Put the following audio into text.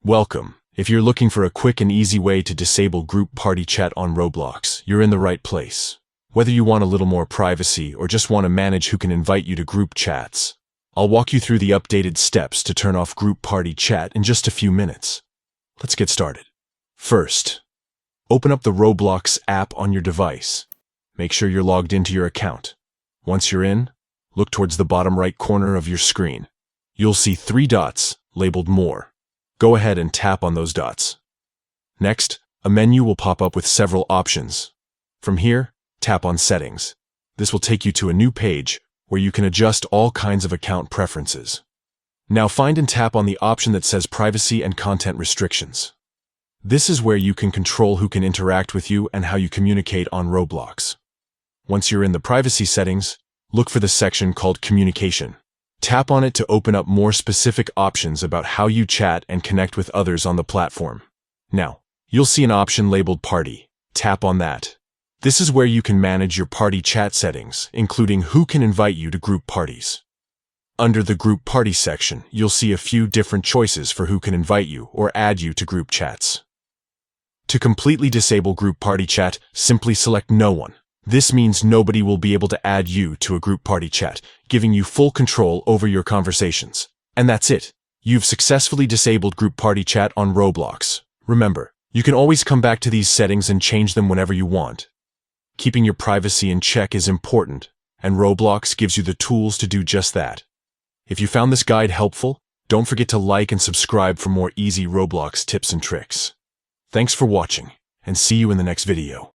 Welcome. If you're looking for a quick and easy way to disable group party chat on Roblox, you're in the right place. Whether you want a little more privacy or just want to manage who can invite you to group chats, I'll walk you through the updated steps to turn off group party chat in just a few minutes. Let's get started. First, open up the Roblox app on your device. Make sure you're logged into your account. Once you're in, look towards the bottom right corner of your screen. You'll see 3 dots labeled More. Go ahead and tap on those dots. Next, a menu will pop up with several options. From here, tap on Settings. This will take you to a new page where you can adjust all kinds of account preferences. Now find and tap on the option that says Privacy and Content Restrictions. This is where you can control who can interact with you and how you communicate on Roblox. Once you're in the privacy settings, look for the section called Communication. Tap on it to open up more specific options about how you chat and connect with others on the platform. Now, you'll see an option labeled Party. Tap on that. This is where you can manage your party chat settings, including who can invite you to group parties. Under the Group Party section, you'll see a few different choices for who can invite you or add you to group chats. To completely disable group party chat, simply select No One. This means nobody will be able to add you to a group party chat, giving you full control over your conversations. And that's it. You've successfully disabled group party chat on Roblox. Remember, you can always come back to these settings and change them whenever you want. Keeping your privacy in check is important, and Roblox gives you the tools to do just that. If you found this guide helpful, don't forget to like and subscribe for more easy Roblox tips and tricks. Thanks for watching, and see you in the next video.